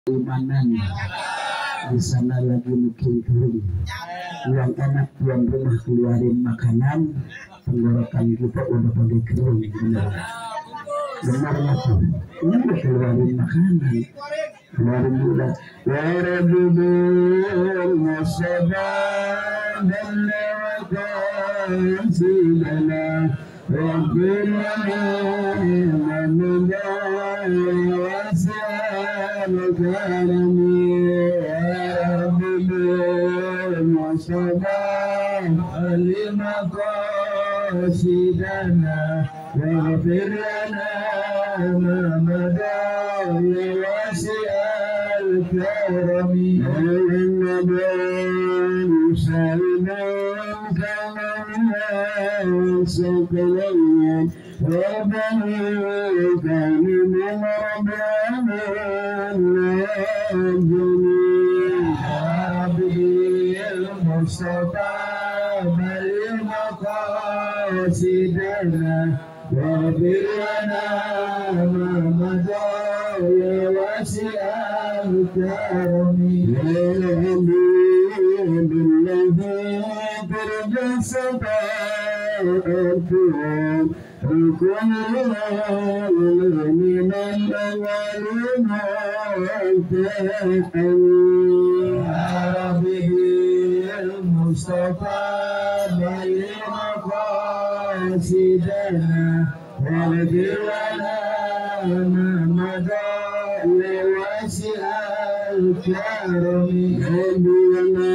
keimanan. Di sana lagi mungkin kering, yang enak tuan rumah keluarin makanan, tenggorokan kita udah pada kering, benar tuh, ini udah keluarin makanan, keluarin gula. Ya Rabbul Mustafa dan lewatkan silana Rabbina manudai wasalkarami lima qasidana waghfir lana ma mada ya wasi'al karami innahu sa'iman kana saqalayan rabbana kana min rabbana Mustafa balik maqasidana waghfir lana ma madha ya wasi'al karami billadhi terjasabatuhum rukun min al-awwalin Mustafa balik maqasidana waghfir lana ma madha wasi'al karami rabbana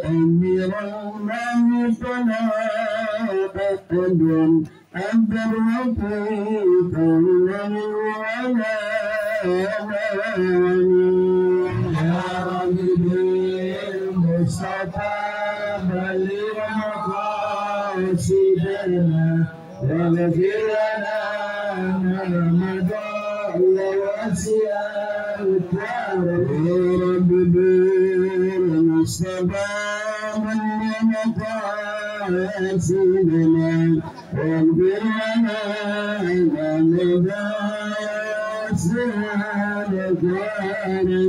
amiran mahutana adun abdarwati tawlan wala Mustafa balik maqasidana waghfir lana ma madha wasi'al karami Rabbul Mustafa balik maqasidana waghfir lana ma madha wasi'al karami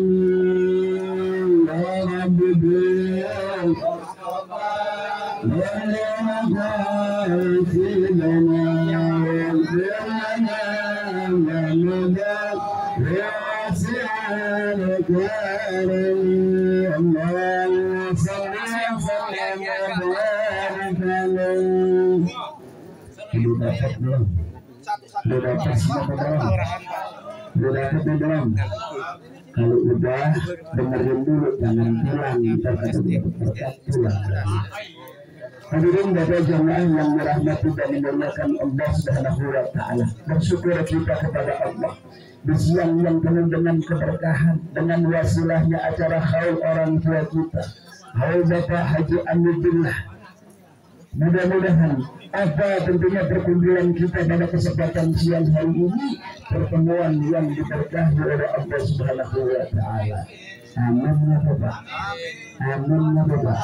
belum? Kalau udah dengerin dulu, jangan pulang, pulang. Hadirin bapak jamaah yang dirahmati dan dimuliakan Allah Subhanahu wa taala. Bersyukur kita kepada Allah di siang yang penuh dengan keberkahan, dengan wasilahnya acara haul orang tua kita, haul Bapak Haji Amidillah. Mudah-mudahan apa tentunya perkumpulan kita pada kesempatan siang hari ini pertemuan yang diberkahi oleh Allah Subhanahu wa taala. Amin ya Bapak. Amin ya Bapak.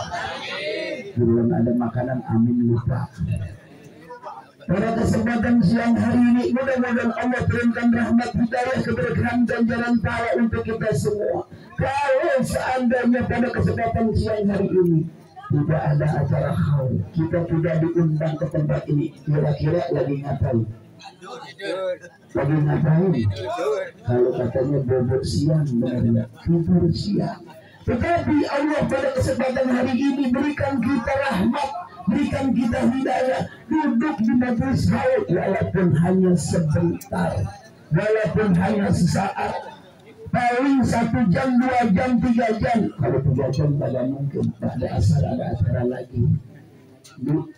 Belum ada makanan, amin lupa. Pada kesempatan siang hari ini mudah-mudahan Allah turunkan rahmat hidayah keberkahan dan jalan pahala untuk kita semua. Kalau seandainya pada kesempatan siang hari ini tidak ada acara haul, kita tidak diundang ke tempat ini, kira-kira lagi ngapain? Lagi ngapain? Kalau katanya bobot siang, benar tidur siang. Tetapi Allah pada kesempatan hari ini berikan kita rahmat, berikan kita hidayah, duduk di majelis haul walaupun hanya sebentar, walaupun hanya sesaat, paling 1 jam, 2 jam, 3 jam. Kalau 3 jam pada mungkin pada asal ada acara lagi.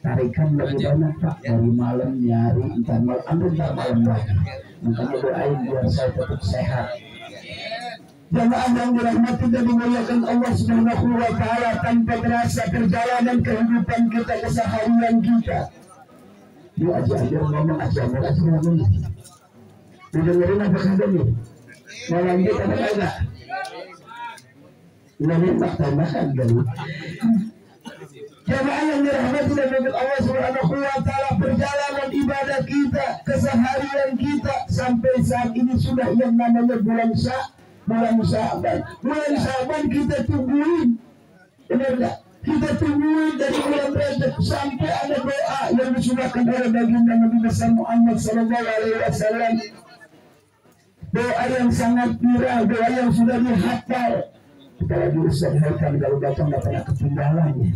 Tarikan lagi banyak Pak, dari malam nyari, entar malam lagi. Makanya doain biar saya tetap sehat. Jamaah yang dirahmati dan dimuliakan Allah Subhanahu wa taala, tanpa terasa perjalanan kehidupan kita, keseharian kita. Dia aja ngomong aja ngomong. Dengerin apa kata nih? Mau lanjut apa enggak? Ini tambahan dulu. Jamaah yang dirahmati dan dimuliakan Allah Subhanahu wa taala, perjalanan ibadah kita, keseharian kita sampai saat ini sudah yang namanya bulan Sya'ban. bulan Syaban kita tungguin, benar nggak? Kita tungguin dari bulan Rajab sampai ada doa yang disunahkan oleh baginda Nabi besar Muhammad Sallallahu Alaihi Wasallam. Doa yang sangat viral, doa yang sudah dihafal. Kita lagi usahakan kalau datang nggak pernah ketinggalannya.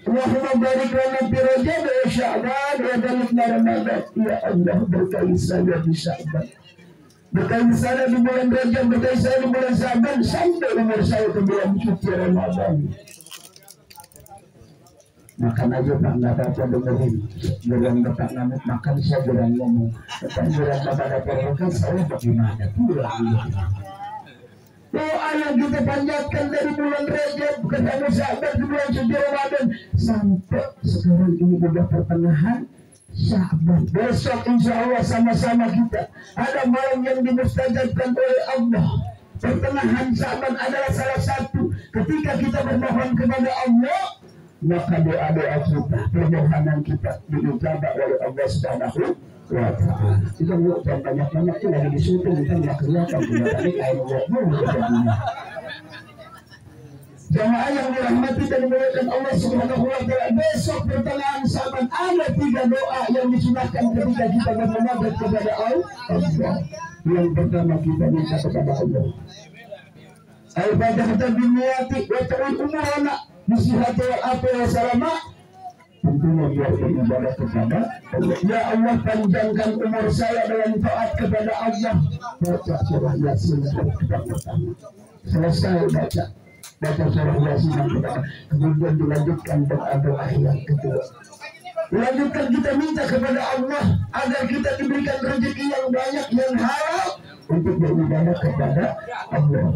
Allahumma barik lana fi Rajab wa Sya'ban wa balighna Ramadan. Ya Allah, berkahi saya di Sya'ban, berkahi saya di bulan Rajab, berkahi saya di bulan Sya'ban, sampai umur saya ke bulan suci Ramadan. Makan aja Pak, nggak apa-apa dengerin. Jangan Bapak ngamuk makan, saya jangan ngomong. Tapi jangan Bapak dapat saya bagaimana? Pulang. Doa yang kita panjatkan dari bulan Rajab ketemu Sya'ban ke bulan suci Ramadan sampai sekarang ini sudah pertengahan Sya'ban. Besok insya Allah sama-sama kita ada malam yang dimustajabkan oleh Allah. Pertengahan Sya'ban adalah salah satu ketika kita bermohon kepada Allah, maka doa-doa kita, permohonan kita diijabah oleh Allah Subhanahu wa ta'ala. Kita jangan banyak-banyak itu lagi disuruh kita nggak kelihatan kembali air jamaah yang dirahmati dan dimuliakan Allah Subhanahu wa ta'ala. Besok pertengahan Sya'ban ada 3 doa yang disunahkan ketika kita bermunajat kepada Allah. Yang pertama kita minta kepada Allah, al-fatihah biniyati wa ta'ul umurana bisihati wal afi wa salama. Tentunya dia beribadah kepada Allah. Ya Allah, panjangkan umur saya dalam taat kepada Allah. Baca surah Yasin yang pertama. Selesai baca surah Yasin yang pertama. Kemudian dilanjutkan doa-doa yang kedua. Dilanjutkan kita minta kepada Allah agar kita diberikan rezeki yang banyak, yang halal untuk beribadah kepada Allah.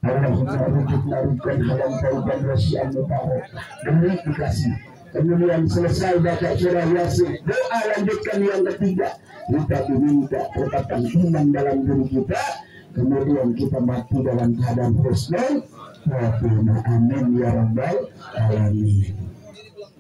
Allahumma rujukna rujkan halam tauban wasi'an mubarak. Demi dikasih. Kemudian selesai baca surah Yasin, doa lanjutkan yang ketiga. Kita diminta perkataan iman dalam diri kita. Kemudian kita mati dalam keadaan husnul khatimah. Amin ya rabbal alamin.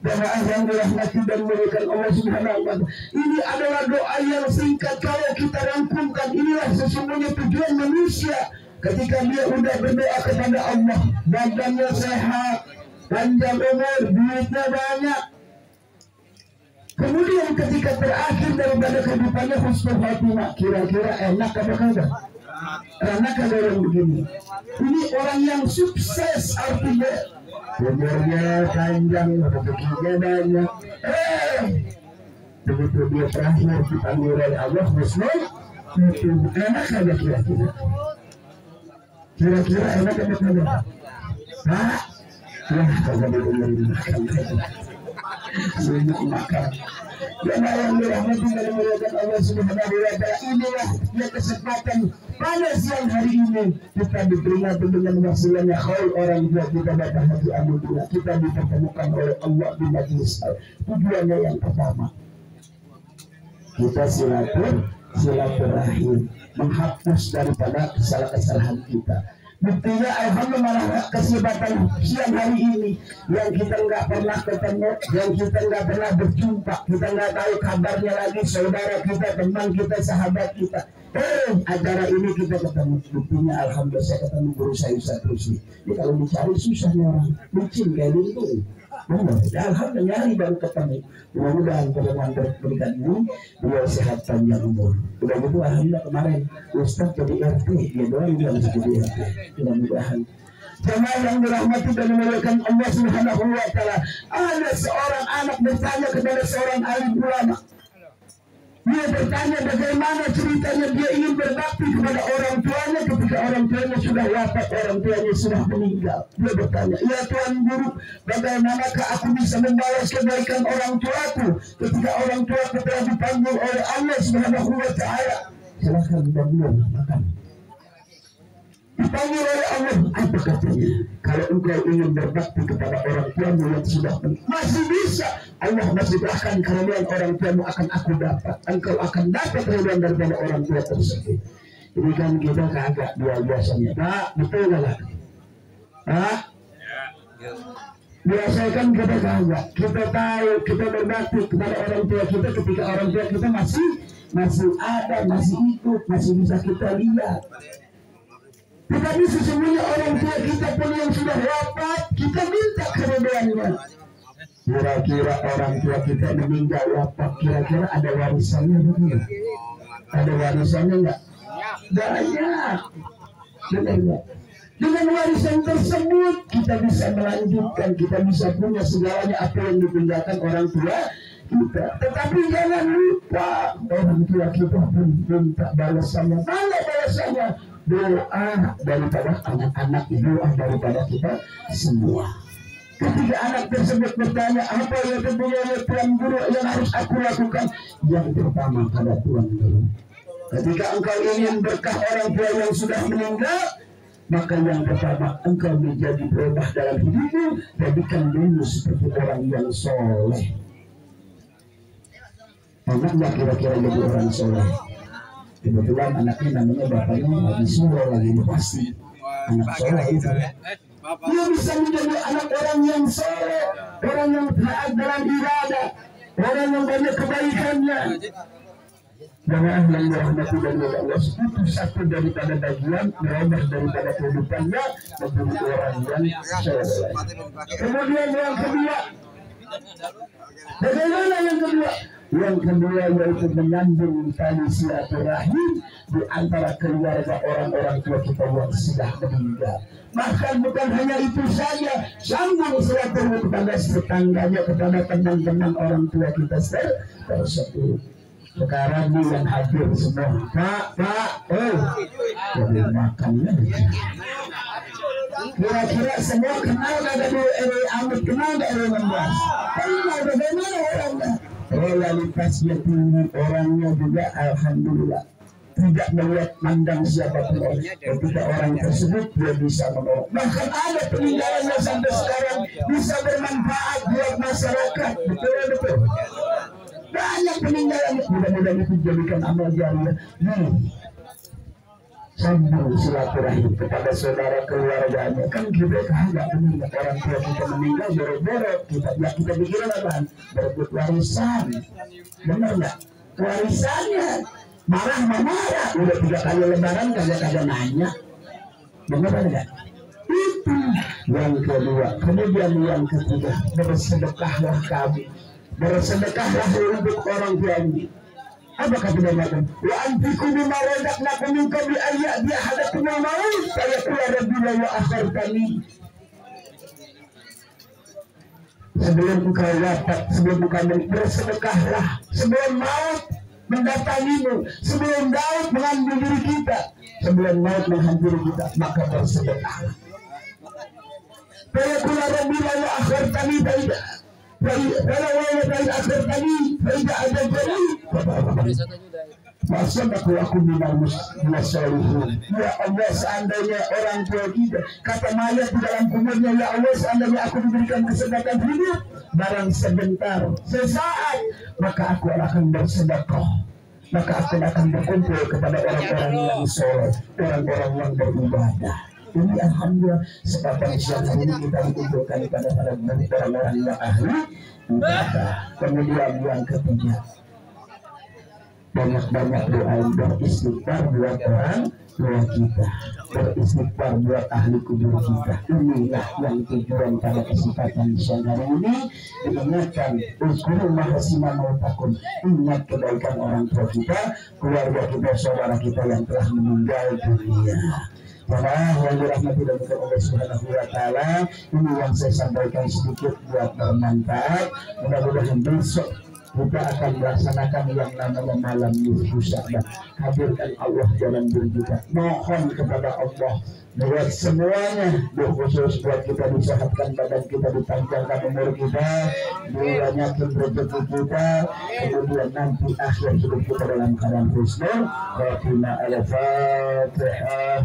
Jamaah yang dirahmati dan dimuliakan Allah Subhanahu wa ta'ala. Ini adalah doa yang singkat. Kalau kita rangkumkan, inilah sesungguhnya tujuan manusia. Ketika dia udah berdoa kepada Allah, badannya sehat, panjang umur, duitnya banyak. Kemudian ketika terakhir daripada kehidupannya husnul khatimah, kira-kira enak apa kagak? Enak kagak orang begini? Ini orang yang sukses, artinya umurnya panjang, rezekinya banyak. Begitu dia terakhir dipanggil oleh Allah husnul khatimah, enak kagak kira-kira? Kira-kira enak apa kagak? Hah? Wah, kagak dengerin makan. Banyak makan. Jamaah yang dirahmati dan dimuliakan Allah Subhanahu wa ta'ala, inilah yang kesempatan pada siang hari ini kita diperingati dengan wasilannya khaul orang tua kita Bapak Haji Abdullah. Kita dipertemukan oleh Allah di majlis. Tujuannya yang pertama, kita silaturahim, menghapus daripada kesalahan kita. Buktinya alhamdulillah kesempatan siang hari ini yang kita nggak pernah ketemu, yang kita nggak pernah berjumpa, kita nggak tahu kabarnya lagi, saudara kita, teman kita, sahabat kita. Acara ini kita ketemu. Buktinya alhamdulillah saya ketemu guru saya Ustaz Rusli. Ini kalau dicari susahnya orang, licin kayak gitu. Alhamdulillah nyari baru ketemu. Mudah-mudahan pertemuan berikan ini beliau sehat panjang umur. Udah gitu alhamdulillah kemarin Ustaz jadi RT, dia doang dia masih jadi RT. Mudah-mudahan. Jamaah yang dirahmati dan dimuliakan Allah Subhanahu wa ta'ala, ada seorang anak bertanya kepada seorang alim ulama. Dia bertanya bagaimana ceritanya dia ingin berbakti kepada orang tuanya ketika orang tuanya sudah wafat, orang tuanya sudah meninggal. Dia bertanya, ya Tuan Guru, bagaimanakah aku bisa membalas kebaikan orang tuaku ketika orang tuaku telah dipanggil oleh Allah Subhanahu wa ta'ala? Silahkan beliau makan. Dipanggil oleh Allah, apa katanya? Kalau engkau ingin berbakti kepada orang tuamu yang sudah masih bisa, Allah masih bahkan keridhaan orang tuamu akan aku dapat. Engkau akan dapat keridhaan daripada orang tua tersebut. Ini kan kita kagak biasanya. Pak, betul nggak? Pak, biasanya kan kita kagak. Kita tahu kita berbakti kepada orang tua kita ketika orang tua kita masih masih ada, masih hidup, masih bisa kita lihat. Tetapi sesungguhnya orang tua kita pun yang sudah wafat, kita minta keridhaannya. Kira-kira orang tua kita meninggal wafat, kira-kira ada warisannya begitu? Ada warisannya enggak? Banyak. Benar enggak? Dengan warisan tersebut kita bisa melanjutkan, kita bisa punya segalanya apa yang ditinggalkan orang tua kita. Tetapi jangan lupa orang tua kita pun minta balasannya. Mana balasannya? Doa daripada anak-anak, doa daripada kita semua. Ketika anak tersebut bertanya, apa yang tentunya Tuan Guru yang harus aku lakukan? Yang pertama pada Tuan Guru, ketika engkau ingin berkah orang tua yang sudah meninggal, maka yang pertama engkau menjadi berubah dalam hidupmu, jadikan dulu seperti orang yang soleh. Anaknya kira-kira jadi orang soleh. Kebetulan anaknya namanya bapaknya lagi soleh, lagi pasti anak soleh itu. Dia bisa menjadi anak orang yang soleh, orang yang taat dalam ibadah, orang yang banyak kebaikannya. Jamaah yang dirahmati dari Allah, itu satu daripada bagian merubah daripada kehidupannya menjadi orang yang soleh. Kemudian yang kedua, bagaimana yang kedua? Yang kedua yaitu menyambung tali silaturahim di antara keluarga orang-orang tua kita yang sudah meninggal. Bahkan bukan hanya itu saja, sambung silaturahim kepada tetangganya, kepada teman-teman orang tua kita tersebut. Sekarang nih yang hadir semua, Pak, jadi makannya. Kira-kira semua kenal nggak dari RW Amit, kenal nggak RW 16? Kenal, bagaimana orangnya? Realitasnya tinggi, orangnya juga alhamdulillah tidak melihat mandang siapapun. Ketika orang tersebut dia bisa menolong. Bahkan ada peninggalannya sampai sekarang bisa bermanfaat buat masyarakat. Betul. Banyak peninggalan, mudah-mudahan itu jadikan amal jariah. Sambung silaturahim kepada saudara keluarganya. Kan kita kagak meninggal, orang tua kita meninggal boro-boro kita pikiran apa? Berebut warisan. Benar nggak? Warisannya marah, udah 3 kali lebaran kagak nanya. Benar nggak? Itu yang kedua. Kemudian yang ketiga, bersedekahlah kami. Bersedekahlah untuk orang tua ini. Apa kata dia makan? Wa anfiqu mimma razaqnakum min qabli an ya'tiya ahadakumul maut fa yaqula rabbi law akhartani. Sebelum engkau wafat, sebelum engkau bersedekahlah, sebelum maut mendatangimu, sebelum maut mengambil diri kita, sebelum maut menghampiri kita, maka bersedekahlah. Fa yaqula rabbi law akhartani kalau akhir tadi tidak ada jadi maksud aku minal musolihin. Ya Allah, seandainya orang tua kita kata mayat di dalam kuburnya, ya Allah, seandainya aku diberikan kesempatan hidup barang sebentar, sesaat, maka aku akan bersedekah, maka aku akan berkumpul kepada orang-orang yang soleh, orang-orang yang beribadah. Ini alhamdulillah sebab siang hari ini kita dikumpulkan pada orang-orang yang ahli ibadah. Kemudian yang ketiga, banyak-banyak doa beristighfar buat orang tua kita, beristighfar buat ahli kubur kita. Inilah yang tujuan pada kesempatan siang hari ini diingatkan, uzkuru mahasina mautakum, ingat kebaikan orang tua kita, keluarga kita, saudara kita yang telah meninggal dunia. Jamaah yang dirahmati dan diberkati Allah Subhanahu wa taala, ini yang saya sampaikan sedikit buat bermanfaat. Mudah-mudahan besok kita akan melaksanakan yang namanya malam Nisfu Sya'ban. Hadirkan Allah dalam diri kita. Mohon kepada Allah buat semuanya, khusus buat kita disehatkan badan kita, dipanjangkan umur kita, dibanyakin rezeki kita, kemudian nanti akhir hidup kita dalam keadaan husnul. Al-Fatihah.